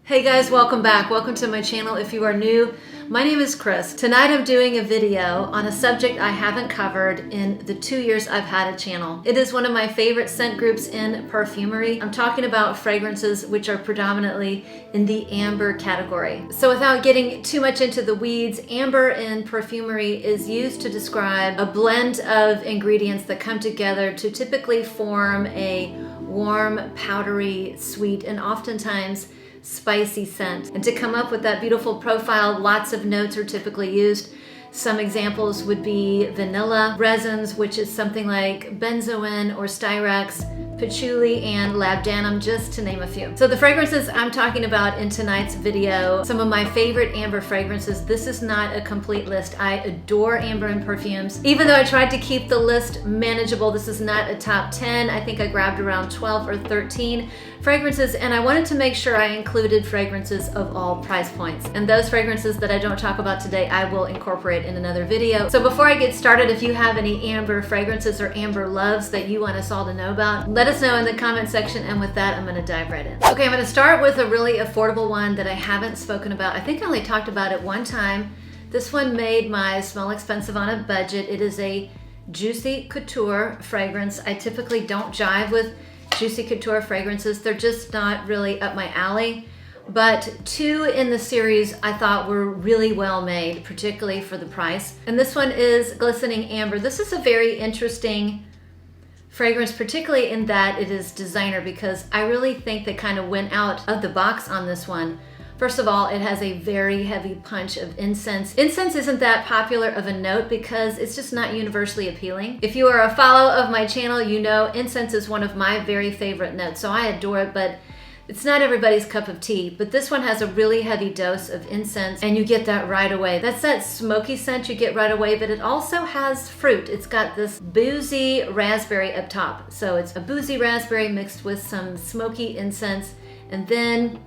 Hey guys, welcome back. Welcome to my channel. If you are new, my name is Chris. Tonight I'm doing a video on a subject I haven't covered in the 2 years I've had a channel. It is one of my favorite scent groups in perfumery. I'm talking about fragrances which are predominantly in the amber category. So without getting too much into the weeds, amber in perfumery is used to describe a blend of ingredients that come together to typically form a warm, powdery, sweet, and oftentimes spicy scent. And to come up with that beautiful profile, lots of notes are typically used. Some examples would be vanilla, resins, which is something like benzoin or styrax, patchouli, and labdanum, just to name a few. So the fragrances I'm talking about in tonight's video, some of my favorite amber fragrances. This is not a complete list. I adore amber and perfumes. Even though I tried to keep the list manageable, this is not a top 10. I think I grabbed around 12 or 13 fragrances, and I wanted to make sure I included fragrances of all price points. And those fragrances that I don't talk about today, I will incorporate in another video. So before I get started, if you have any amber fragrances or amber loves that you want us all to know about, let us know in the comment section, and with that, I'm gonna dive right in. Okay, I'm gonna start with a really affordable one that I haven't spoken about. I think I only talked about it one time. This one made my Smell Expensive on a Budget. It is a Juicy Couture fragrance. I typically don't jive with Juicy Couture fragrances. They're just not really up my alley. But two in the series I thought were really well made, particularly for the price. And this one is Glistening Amber. This is a very interesting fragrance, particularly in that it is designer, because I really think they kind of went out of the box on this one. First of all, it has a very heavy punch of incense. Incense isn't that popular of a note because it's just not universally appealing. If you are a follower of my channel, you know incense is one of my very favorite notes, so I adore it, but it's not everybody's cup of tea. But this one has a really heavy dose of incense, and you get that right away. That's that smoky scent you get right away, but it also has fruit. It's got this boozy raspberry up top. So it's a boozy raspberry mixed with some smoky incense, and then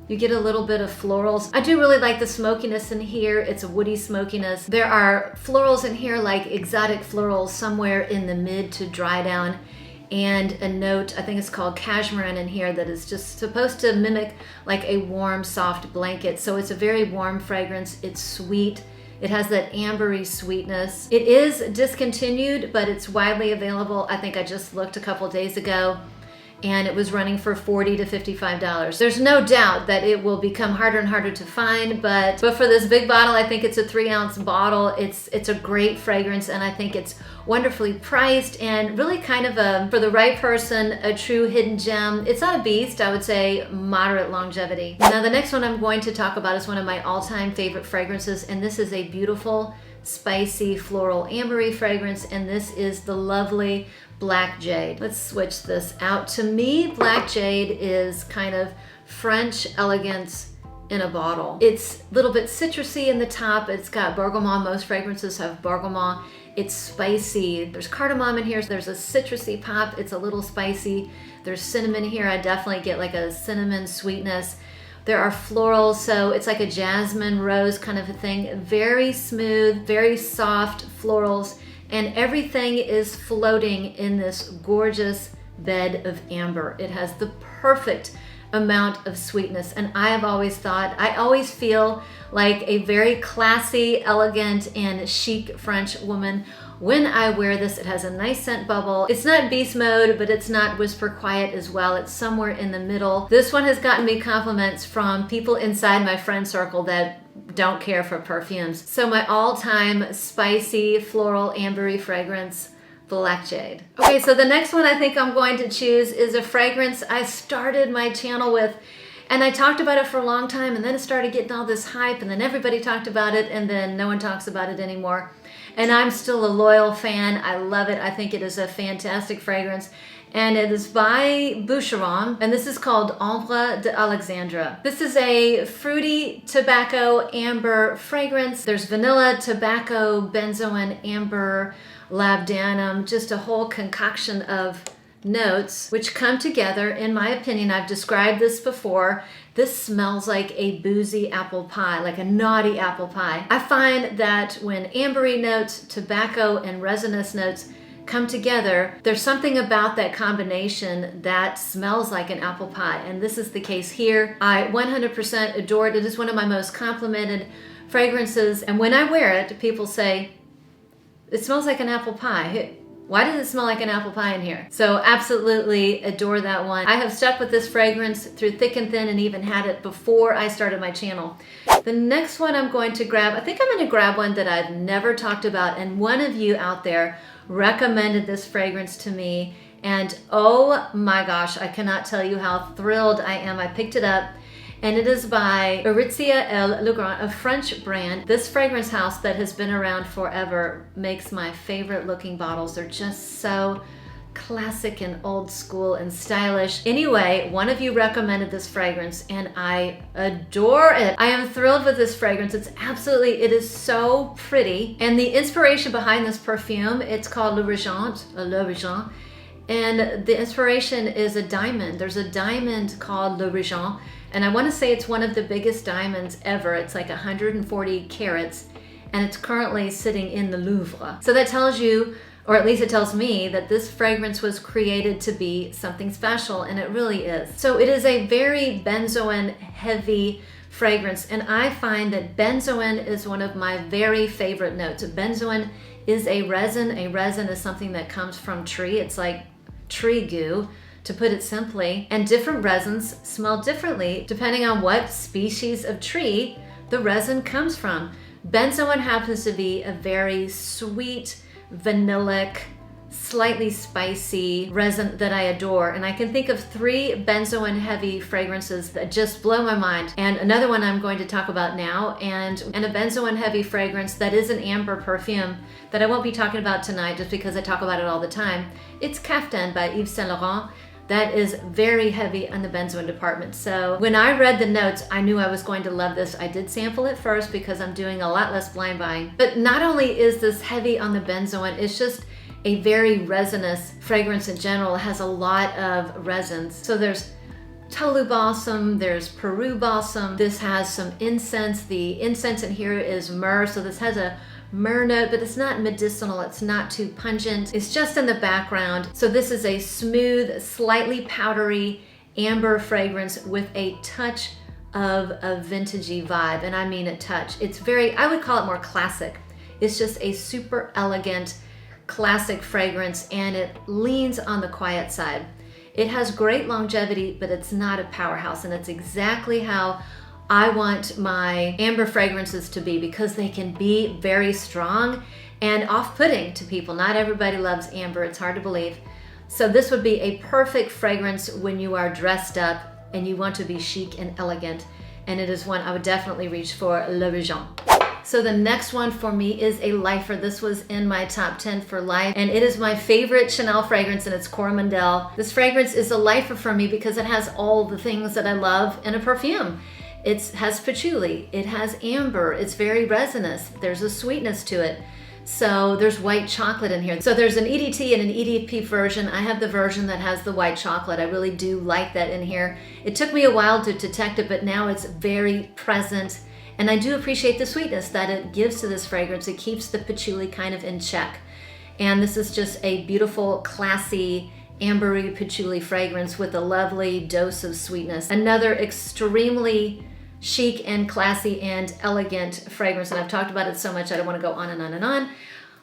you get a little bit of florals. I do really like the smokiness in here. It's a woody smokiness. There are florals in here, like exotic florals, somewhere in the mid to dry down, and a note, I think it's called cashmere in here, that is just supposed to mimic like a warm, soft blanket. So it's a very warm fragrance. It's sweet. It has that ambery sweetness. It is discontinued, but it's widely available. I think I just looked a couple days ago, and it was running for $40 to $55. There's no doubt that it will become harder and harder to find, but for this big bottle, I think it's a 3-ounce bottle. It's a great fragrance, and I think it's wonderfully priced and really kind of for the right person, a true hidden gem. It's not a beast, I would say moderate longevity. Now the next one I'm going to talk about is one of my all-time favorite fragrances, and this is a beautiful, spicy, floral, ambery fragrance, and this is the lovely Black Jade. Let's switch this out. To me, Black Jade is kind of French elegance in a bottle. It's a little bit citrusy in the top. It's got bergamot. Most fragrances have bergamot. It's spicy. There's cardamom in here. So there's a citrusy pop. It's a little spicy. There's cinnamon here. I definitely get like a cinnamon sweetness. There are florals, so it's like a jasmine rose kind of a thing. Very smooth, very soft florals, and everything is floating in this gorgeous bed of amber. It has the perfect amount of sweetness, and I have always thought, I always feel like a very classy, elegant, and chic French woman when I wear this. It has a nice scent bubble. It's not beast mode, but it's not whisper quiet as well. It's somewhere in the middle. This one has gotten me compliments from people inside my friend circle that don't care for perfumes. So my all-time spicy, floral, ambery fragrance, Black Jade. Okay, so the next one I think I'm going to choose is a fragrance I started my channel with, and I talked about it for a long time, and then it started getting all this hype, and then everybody talked about it, and then no one talks about it anymore. And I'm still a loyal fan. I love it. I think it is a fantastic fragrance. And it is by Boucheron, and this is called Ambre d'Alexandre. This is a fruity tobacco amber fragrance. There's vanilla, tobacco, benzoin, amber, labdanum, just a whole concoction of notes which come together. In my opinion, I've described this before, this smells like a boozy apple pie, like a naughty apple pie. I find that when ambery notes, tobacco, and resinous notes come together, there's something about that combination that smells like an apple pie. And this is the case here. I 100% adore it. It is one of my most complimented fragrances. And when I wear it, people say, it smells like an apple pie. Why does it smell like an apple pie in here? So absolutely adore that one. I have stuck with this fragrance through thick and thin and even had it before I started my channel. The next one I'm going to grab, I think I'm going to grab one that I've never talked about, and one of you out there recommended this fragrance to me, and oh my gosh, I cannot tell you how thrilled I am. I picked it up, and it is by Orizia et Legrand, a French brand. This fragrance house that has been around forever makes my favorite looking bottles. They're just so classic and old school and stylish. Anyway, one of you recommended this fragrance and I adore it. I am thrilled with this fragrance. It is so pretty. And the inspiration behind this perfume, it's called Le Regent, and the inspiration is a diamond. There's a diamond called Le Regent, and I want to say it's one of the biggest diamonds ever. It's like 140 carats, and it's currently sitting in the Louvre. So that tells you, or at least it tells me, that this fragrance was created to be something special, and it really is. So it is a very benzoin heavy fragrance, and I find that benzoin is one of my very favorite notes. Benzoin is a resin. A resin is something that comes from tree. It's like tree goo, to put it simply, and different resins smell differently depending on what species of tree the resin comes from. Benzoin happens to be a very sweet, vanillic, slightly spicy resin that I adore, and I can think of 3 benzoin heavy fragrances that just blow my mind, and another one I'm going to talk about now, and a benzoin heavy fragrance that is an amber perfume that I won't be talking about tonight just because I talk about it all the time. It's Caftan by Yves Saint Laurent. That is very heavy on the benzoin department. So when I read the notes, I knew I was going to love this. I did sample it first because I'm doing a lot less blind buying. But not only is this heavy on the benzoin, it's just a very resinous fragrance in general. It has a lot of resins. So there's Tolu balsam, there's Peru balsam. This has some incense. The incense in here is myrrh, so this has a myrrh note, but it's not medicinal, it's not too pungent. It's just in the background. So this is a smooth, slightly powdery amber fragrance with a touch of a vintagey vibe, and I mean a touch. It's very, I would call it more classic. It's just a super elegant, classic fragrance, and it leans on the quiet side. It has great longevity, but it's not a powerhouse, and it's exactly how I want my amber fragrances to be, because they can be very strong and off-putting to people. Not everybody loves amber, it's hard to believe. So this would be a perfect fragrance when you are dressed up and you want to be chic and elegant, and it is one I would definitely reach for, Le Regent. So the next one for me is a lifer. This was in my top 10 for life, and it is my favorite Chanel fragrance, and it's Coromandel. This fragrance is a lifer for me because it has all the things that I love in a perfume. It has patchouli, it has amber, it's very resinous, there's a sweetness to it. So there's white chocolate in here. So there's an EDT and an EDP version. I have the version that has the white chocolate. I really do like that in here. It took me a while to detect it, but now it's very present. And I do appreciate the sweetness that it gives to this fragrance. It keeps the patchouli kind of in check. And this is just a beautiful, classy, ambery patchouli fragrance with a lovely dose of sweetness. Another extremely chic and classy and elegant fragrance, and I've talked about it so much I don't want to go on and on and on.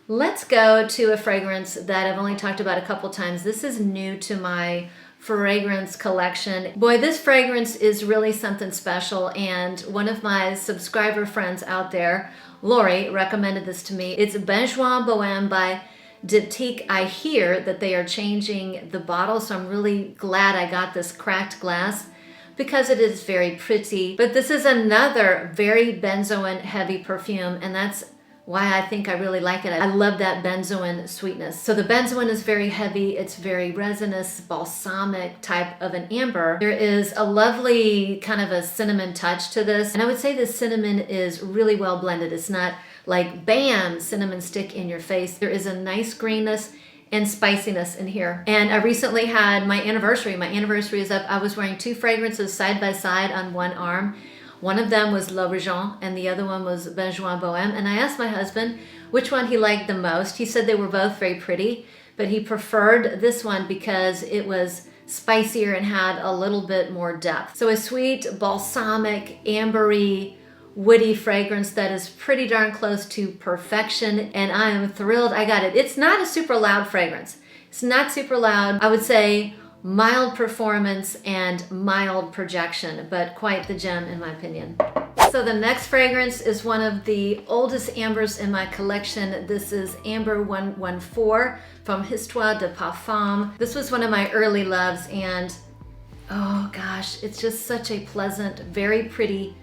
Let's go to a fragrance that I've only talked about a couple times. This is new to my fragrance collection. Boy, this fragrance is really something special, and one of my subscriber friends out there, Lori, recommended this to me. It's Benjoin Boheme by Diptyque. I hear that they are changing the bottle, so I'm really glad I got this cracked glass, because it is very pretty. But this is another very benzoin heavy perfume, and that's why I think I really like it. I love that benzoin sweetness. So the benzoin is very heavy, it's very resinous, balsamic type of an amber. There is a lovely kind of a cinnamon touch to this, and I would say the cinnamon is really well blended. It's not like bam, cinnamon stick in your face. There is a nice greenness and spiciness in here. And I recently had my anniversary. My anniversary is up. I was wearing 2 fragrances side by side on one arm. One of them was Le Regent and the other one was Benjoin Boheme. And I asked my husband which one he liked the most. He said they were both very pretty, but he preferred this one because it was spicier and had a little bit more depth. So a sweet, balsamic, ambery, woody fragrance that is pretty darn close to perfection, and I am thrilled I got it. It's not a super loud fragrance. It's not super loud. I would say mild performance and mild projection, but quite the gem in my opinion. So the next fragrance is one of the oldest ambers in my collection. This is Ambre 114 from Histoire de Parfum. This was one of my early loves, and oh gosh, it's just such a pleasant, very pretty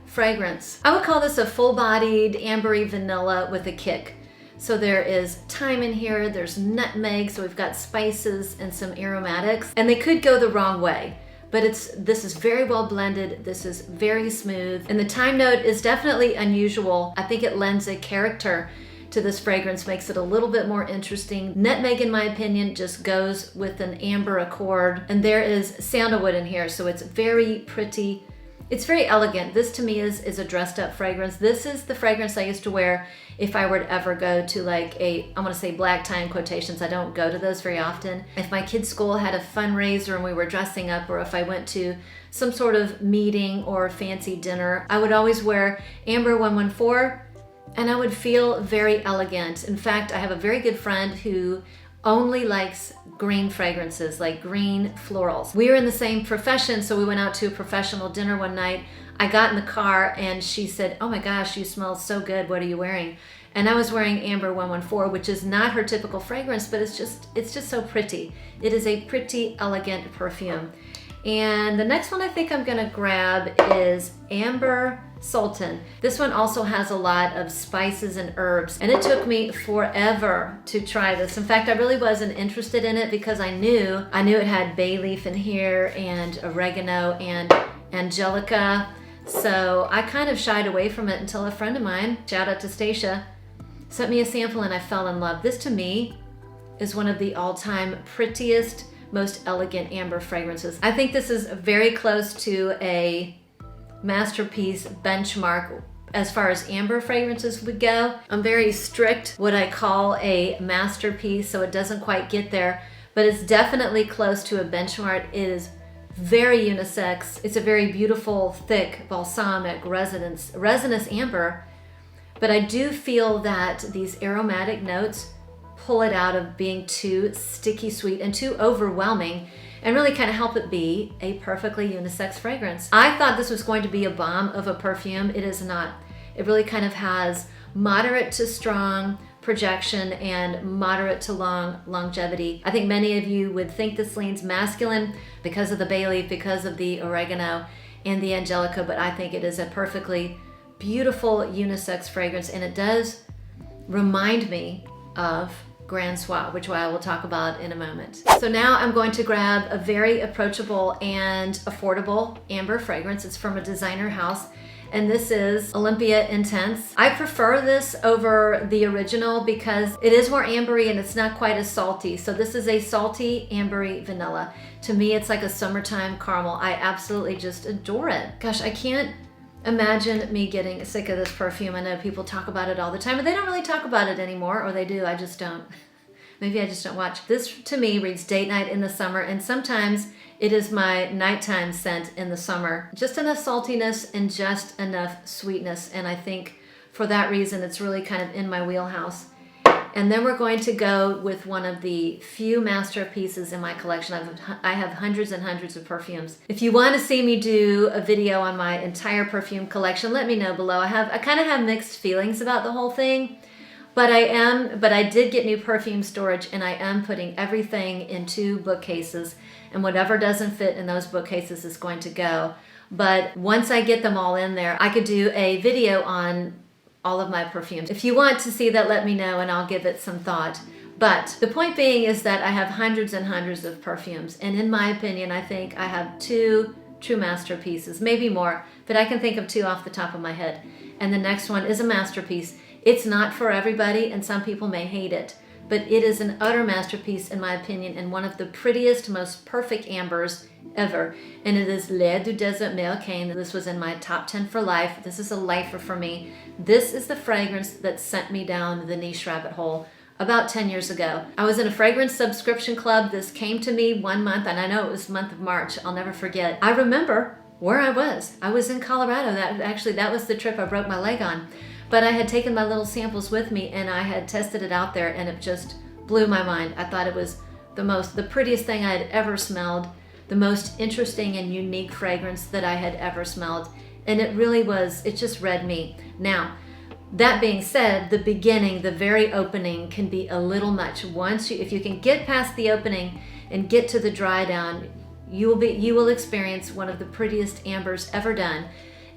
fragrance. I would call this a full-bodied ambery vanilla with a kick. So there is thyme in here, there's nutmeg, so we've got spices and some aromatics, and they could go the wrong way, but this is very well blended, this is very smooth, and the thyme note is definitely unusual. I think it lends a character to this fragrance, makes it a little bit more interesting. Nutmeg, in my opinion, just goes with an amber accord, and there is sandalwood in here, so it's very pretty. It's very elegant. This to me is a dressed up fragrance. This is the fragrance I used to wear if I were to ever go to like I want to say black tie in quotations. I don't go to those very often. If my kids' school had a fundraiser and we were dressing up, or if I went to some sort of meeting or fancy dinner, I would always wear Ambre 114 and I would feel very elegant. In fact, I have a very good friend who only likes green fragrances, like green florals. We were in the same profession, so we went out to a professional dinner one night. I got in the car and she said, "Oh my gosh, you smell so good. What are you wearing?" And I was wearing Ambre 114, which is not her typical fragrance, but it's just so pretty. It is a pretty elegant perfume. And the next one I think I'm gonna grab is Ambre Sultan. This one also has a lot of spices and herbs, and it took me forever to try this. In fact, I really wasn't interested in it because I knew it had bay leaf in here and oregano and angelica. So I kind of shied away from it until a friend of mine, shout out to Stacia, sent me a sample and I fell in love. This to me is one of the all-time prettiest, most elegant amber fragrances. I think this is very close to a masterpiece benchmark as far as amber fragrances would go. I'm very strict what I call a masterpiece, so it doesn't quite get there, but it's definitely close to a benchmark. It is very unisex. It's a very beautiful, thick, balsamic, resinous amber, but I do feel that these aromatic notes pull it out of being too sticky sweet and too overwhelming, and really kind of help it be a perfectly unisex fragrance. I thought this was going to be a bomb of a perfume. It is not. It really kind of has moderate to strong projection and moderate to long longevity. I think many of you would think this leans masculine because of the bay leaf, because of the oregano and the angelica, but I think it is a perfectly beautiful unisex fragrance, and it does remind me of Grand Soir, which I will talk about in a moment. So now I'm going to grab a very approachable and affordable amber fragrance. It's from a designer house, and this is Olympea Intense. I prefer this over the original because it is more ambery and it's not quite as salty. So this is a salty ambery vanilla. To me, it's like a summertime caramel. I absolutely just adore it. Gosh, I can't imagine me getting sick of this perfume. I know people talk about it all the time, but they don't really talk about it anymore, or they do, I just don't. Maybe I just don't watch. This to me reads date night in the summer, and sometimes it is my nighttime scent in the summer. Just enough saltiness and just enough sweetness, and I think for that reason it's really kind of in my wheelhouse. And then we're going to go with one of the few masterpieces in my collection. I have hundreds and hundreds of perfumes. If you want to see me do a video on my entire perfume collection, let me know below. I kind of have mixed feelings about the whole thing, but I did get new perfume storage, and I am putting everything into bookcases, and whatever doesn't fit in those bookcases is going to go. But once I get them all in there, I could do a video on all of my perfumes. If you want to see that, let me know and I'll give it some thought. But the point being is that I have hundreds and hundreds of perfumes, and in my opinion, I think I have two true masterpieces, maybe more, but I can think of two off the top of my head. And the next one is a masterpiece. It's not for everybody, and some people may hate it, but it is an utter masterpiece in my opinion, and one of the prettiest, most perfect ambers ever. And it is L'air du Désert Marocain. This was in my top 10 for life. This is a lifer for me. This is the fragrance that sent me down the niche rabbit hole about 10 years ago. I was in a fragrance subscription club. This came to me one month, and I know it was the month of March. I'll never forget. I remember where I was. I was in Colorado. That was the trip I broke my leg on. But I had taken my little samples with me, and I had tested it out there, and it just blew my mind. I thought it was the prettiest thing I had ever smelled, the most interesting and unique fragrance that I had ever smelled. And it really was, it just read me. Now, that being said, the beginning, the very opening can be a little much. If you can get past the opening and get to the dry down, you will experience one of the prettiest ambers ever done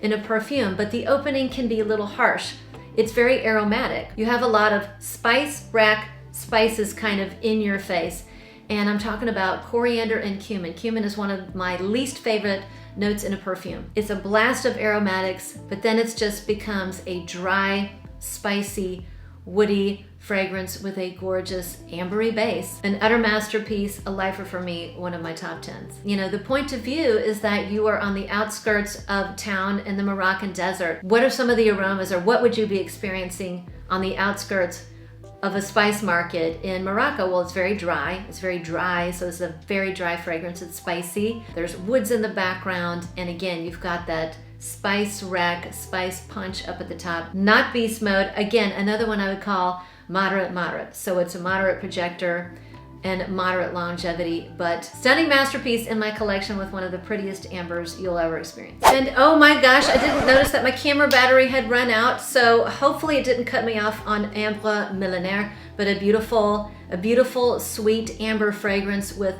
in a perfume, but the opening can be a little harsh. It's very aromatic. You have a lot of spices kind of in your face. And I'm talking about coriander and cumin. Cumin is one of my least favorite notes in a perfume. It's a blast of aromatics, but then it just becomes a dry, spicy, woody fragrance with a gorgeous ambery base. An utter masterpiece, a lifer for me, one of my top 10s. You know, the point of view is that you are on the outskirts of town in the Moroccan desert. What are some of the aromas, or what would you be experiencing on the outskirts of a spice market in Morocco? Well, it's very dry. It's very dry, so it's a very dry fragrance. It's spicy. There's woods in the background, and again, you've got that spice rack, spice punch up at the top. Not beast mode. Again, another one I would call moderate. So it's a moderate projector and moderate longevity, but stunning masterpiece in my collection with one of the prettiest ambers you'll ever experience. And oh my gosh, I didn't notice that my camera battery had run out, so hopefully it didn't cut me off on Ambre Millenaire, but a beautiful sweet amber fragrance with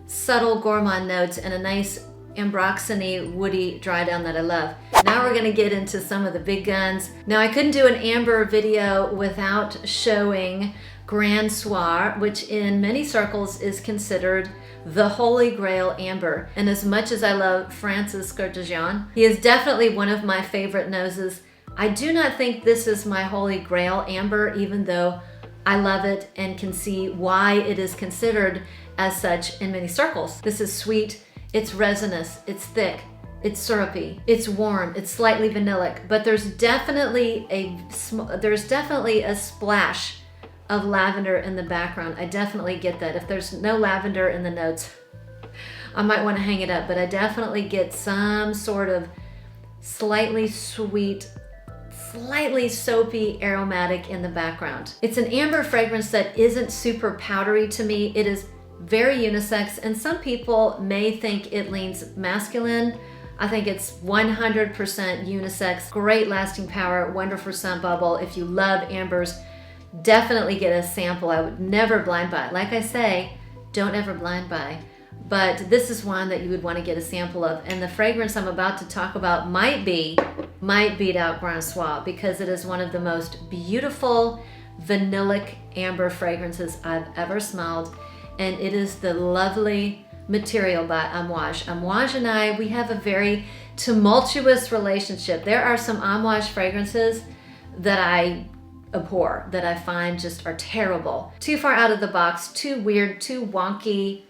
subtle gourmand notes and a nice ambroxany woody dry down that I love. Now we're gonna get into some of the big guns. Now I couldn't do an amber video without showing Grand Soir, which in many circles is considered the holy grail amber. And as much as I love Francis Regent, he is definitely one of my favorite noses. I do not think this is my holy grail amber, even though I love it and can see why it is considered as such in many circles. This is sweet, it's resinous, it's thick, it's syrupy, it's warm, it's slightly vanillic, but there's definitely a splash of lavender in the background. I definitely get that. If there's no lavender in the notes, I might want to hang it up, but I definitely get some sort of slightly sweet, slightly soapy aromatic in the background. It's an amber fragrance that isn't super powdery to me. It is very unisex, and some people may think it leans masculine. I think it's 100% unisex. Great lasting power, wonderful scent bubble. If you love ambers, definitely get a sample. I would never blind buy. Like I say, don't ever blind buy. But this is one that you would want to get a sample of. And the fragrance I'm about to talk about might beat out Grand Soir, because it is one of the most beautiful vanillic amber fragrances I've ever smelled. And it is the lovely material by Amouage. Amouage and I, we have a very tumultuous relationship. There are some Amouage fragrances that I abhor, that I find just are terrible. Too far out of the box, too weird, too wonky,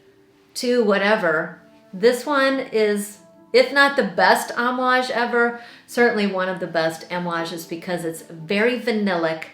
too whatever. This one is, if not the best Amouage ever, certainly one of the best Amouages, because it's very vanillic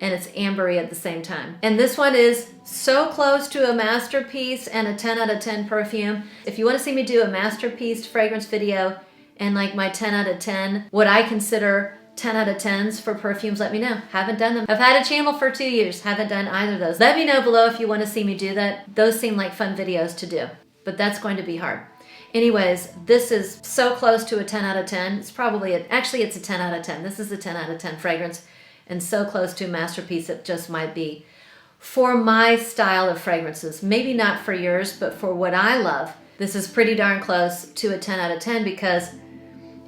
and it's ambery at the same time. And this one is so close to a masterpiece and a 10 out of 10 perfume. If you want to see me do a masterpiece fragrance video and like my 10 out of 10, what I consider 10 out of 10s for perfumes, let me know. Haven't done them. I've had a channel for 2 years, haven't done either of those. Let me know below if you want to see me do that. Those seem like fun videos to do, but that's going to be hard. Anyways, this is so close to a 10 out of 10. It's probably, actually it's a 10 out of 10. This is a 10 out of 10 fragrance, and so close to a masterpiece it just might be. For my style of fragrances, maybe not for yours, but for what I love, this is pretty darn close to a 10 out of 10 because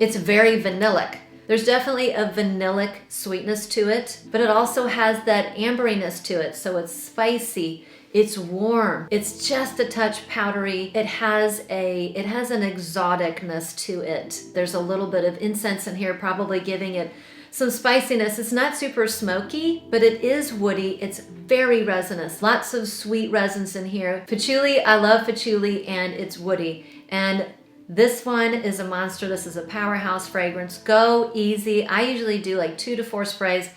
it's very vanillic. There's definitely a vanillic sweetness to it, but it also has that amberiness to it. So it's spicy, it's warm, it's just a touch powdery. It has an exoticness to it. There's a little bit of incense in here, probably giving it some spiciness. It's not super smoky, but it is woody. It's very resinous. Lots of sweet resins in here. Patchouli, I love patchouli, and it's woody. And this one is a monster. This is a powerhouse fragrance. Go easy. I usually do like 2 to 4 sprays.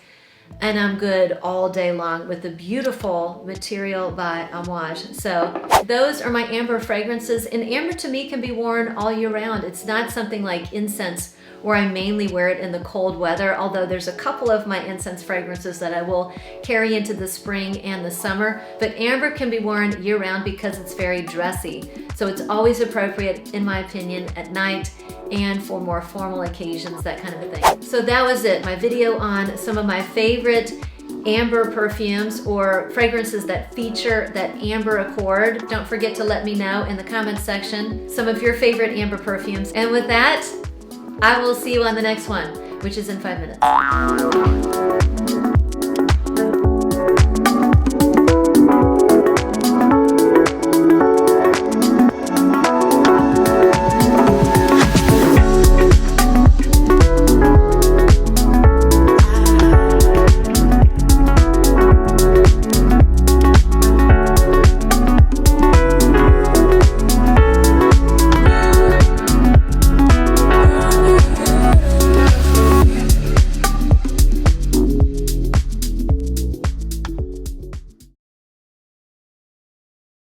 and I'm good all day long with the beautiful material by Amouage. So those are my amber fragrances, and amber to me can be worn all year round. It's not something like incense where I mainly wear it in the cold weather, although there's a couple of my incense fragrances that I will carry into the spring and the summer. But amber can be worn year round because it's very dressy. So it's always appropriate, in my opinion, at night and for more formal occasions, that kind of a thing. So that was it, my video on some of my favorite amber perfumes or fragrances that feature that amber accord. Don't forget to let me know in the comments section some of your favorite amber perfumes. And with that, I will see you on the next one, which is in 5 minutes.